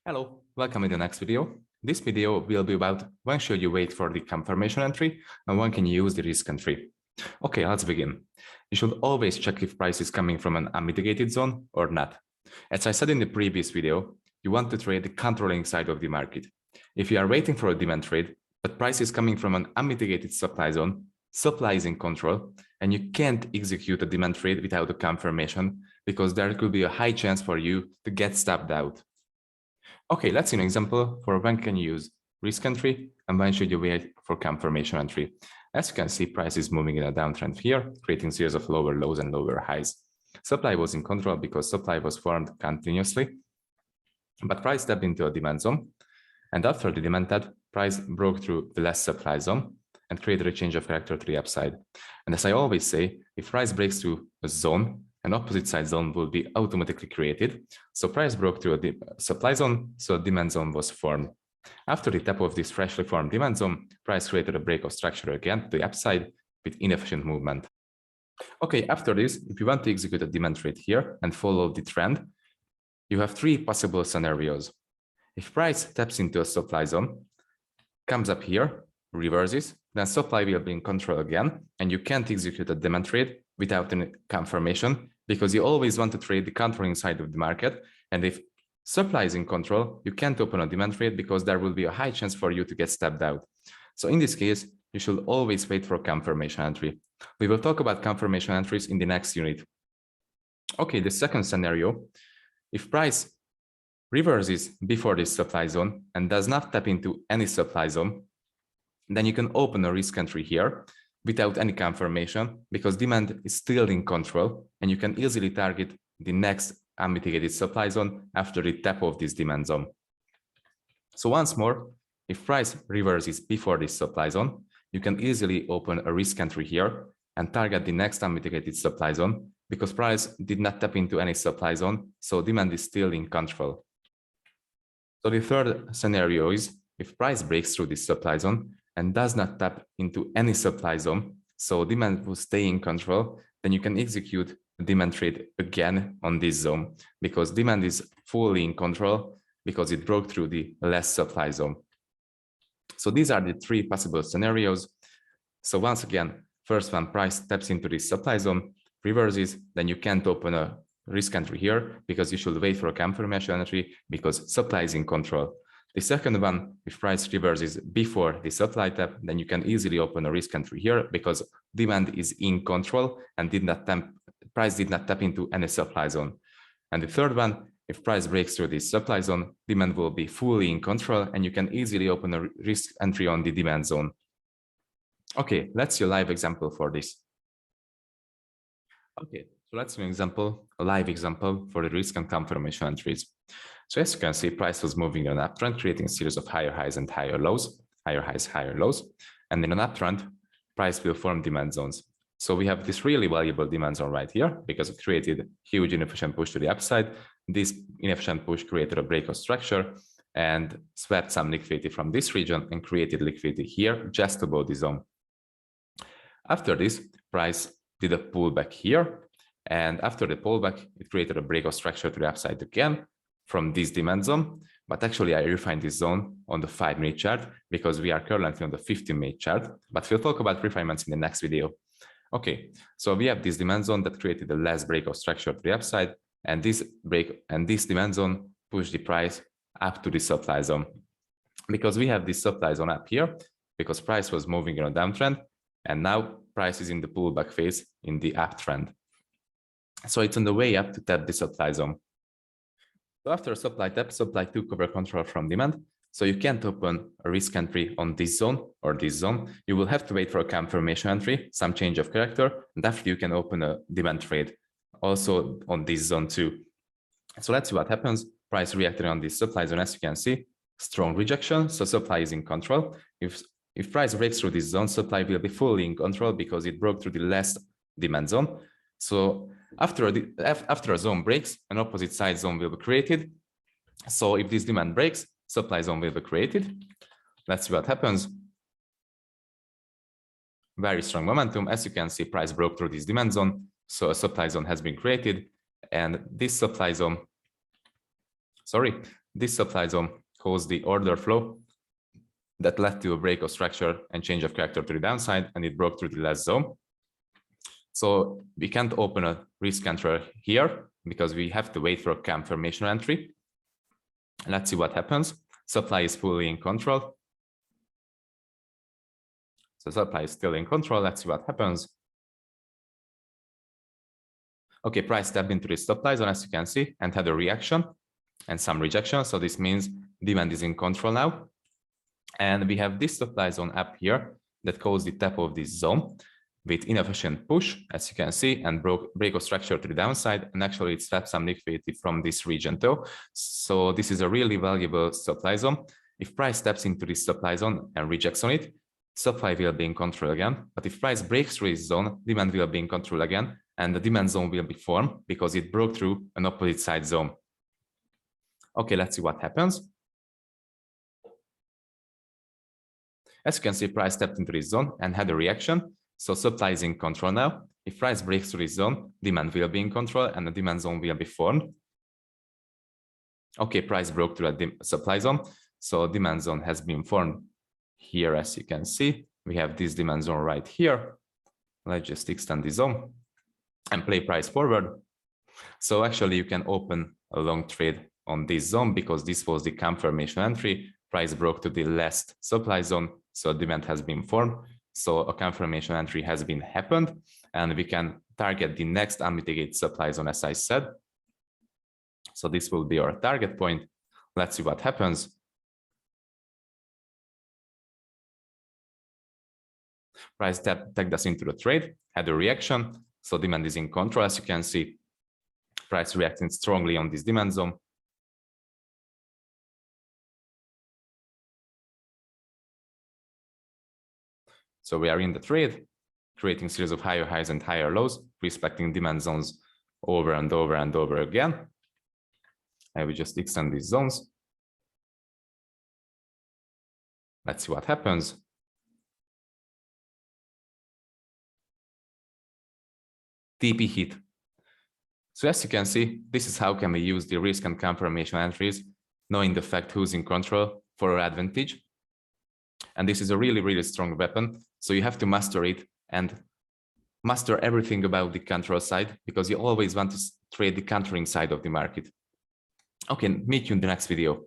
Hello, welcome in the next video. This video will be about when should you wait for the confirmation entry and when can you use the risk entry. Okay, let's begin. You should always check if price is coming from an unmitigated zone or not. As I said in the previous video, you want to trade the controlling side of the market. If you are waiting for a demand trade, but price is coming from an unmitigated supply zone, supply is in control, and you can't execute a demand trade without a confirmation because there could be a high chance for you to get stopped out. Okay, let's see an example for when can you use risk entry and when should you wait for confirmation entry. As you can see, price is moving in a downtrend here, creating series of lower lows and lower highs. Supply was in control because supply was formed continuously, but price stepped into a demand zone. And after the demand tap, price broke through the last supply zone and created a change of character to the upside. And as I always say, if price breaks through a zone, an opposite side zone will be automatically created. So price broke through a supply zone, so a demand zone was formed. After the tap of this freshly formed demand zone, price created a break of structure again to the upside with inefficient movement. Okay, after this, if you want to execute a demand trade here and follow the trend, you have three possible scenarios. If price taps into a supply zone, comes up here, reverses, then supply will be in control again, and you can't execute a demand trade without any confirmation because you always want to trade the controlling side of the market. And if supply is in control, you can't open a demand trade because there will be a high chance for you to get stepped out. So in this case, you should always wait for confirmation entry. We will talk about confirmation entries in the next unit. Okay, the second scenario, if price reverses before this supply zone and does not tap into any supply zone, then you can open a risk entry here without any confirmation because demand is still in control and you can easily target the next unmitigated supply zone after the tap of this demand zone. So once more, if price reverses before this supply zone, you can easily open a risk entry here and target the next unmitigated supply zone because price did not tap into any supply zone, so demand is still in control. So the third scenario is if price breaks through this supply zone and does not tap into any supply zone, so demand will stay in control, then you can execute a demand trade again on this zone because demand is fully in control because it broke through the last supply zone. So these are the three possible scenarios. So once again, first one, price taps into this supply zone, reverses, then you can't open a risk entry here because you should wait for a confirmation entry because supply is in control. The second one, if price reverses before the supply tap, then you can easily open a risk entry here because demand is in control and price did not tap into any supply zone. And the third one, if price breaks through this supply zone, demand will be fully in control and you can easily open a risk entry on the demand zone. Okay, let's see a live example for this. Okay, so let's see an example, a live example for the risk and confirmation entries. So as you can see, price was moving in an uptrend, creating a series of higher highs and higher lows, higher highs, higher lows. And in an uptrend, price will form demand zones. So we have this really valuable demand zone right here because it created huge inefficient push to the upside. This inefficient push created a break of structure and swept some liquidity from this region and created liquidity here just above the zone. After this, price did a pullback here. And after the pullback, it created a break of structure to the upside again from this demand zone. But actually, I refined this zone on the 5-minute chart because we are currently on the 15-minute chart. But we'll talk about refinements in the next video. Okay, so we have this demand zone that created the last break of structure to the upside. And this break and this demand zone pushed the price up to the supply zone. Because we have this supply zone up here, because price was moving in a downtrend. And now price is in the pullback phase in the uptrend. So it's on the way up to tap the supply zone. So after a supply tap, supply took over control from demand. So you can't open a risk entry on this zone or this zone. You will have to wait for a confirmation entry, some change of character, and after you can open a demand trade also on this zone too. So let's see what happens. Price reacted on this supply zone, as you can see, strong rejection. So supply is in control. If price breaks through this zone, supply will be fully in control because it broke through the last demand zone. So after a zone breaks, an opposite side zone will be created. So if this demand breaks, supply zone will be created. Let's see what happens. Very strong momentum. As you can see, price broke through this demand zone. So a supply zone has been created. And this supply zone, This supply zone caused the order flow that led to a break of structure and change of character to the downside, and it broke through the last zone. So we can't open a risk entry here because we have to wait for a confirmation entry. Let's see what happens. Supply is fully in control. So supply is still in control. Let's see what happens. Okay, price stepped into the supply zone, as you can see, and had a reaction and some rejection. So this means demand is in control now. And we have this supply zone up here that caused the tap of this zone with inefficient push, as you can see, and break of structure to the downside. And actually it swapped some liquidity from this region too. So this is a really valuable supply zone. If price steps into this supply zone and rejects on it, supply will be in control again. But if price breaks through this zone, demand will be in control again, and the demand zone will be formed because it broke through an opposite side zone. Okay, let's see what happens. As you can see, price stepped into this zone and had a reaction. So supply is in control now. If price breaks through this zone, demand will be in control and the demand zone will be formed. Okay, price broke through a supply zone. So demand zone has been formed here, as you can see. We have this demand zone right here. Let's just extend the zone and play price forward. So actually you can open a long trade on this zone because this was the confirmation entry. Price broke to the last supply zone. So demand has been formed. So a confirmation entry has been happened, and we can target the next unmitigated supply zone, as I said. So this will be our target point. Let's see what happens. Price tagged us into the trade, had a reaction. So demand is in control, as you can see. Price reacting strongly on this demand zone. So we are in the trade, creating series of higher highs and higher lows, respecting demand zones over and over and over again. I will just extend these zones. Let's see what happens. TP hit. So as you can see, this is how can we use the risk and confirmation entries, knowing the fact who's in control for our advantage. And this is a really, really strong weapon. So you have to master it and master everything about the control side, because you always want to trade the countering side of the market. Okay, meet you in the next video.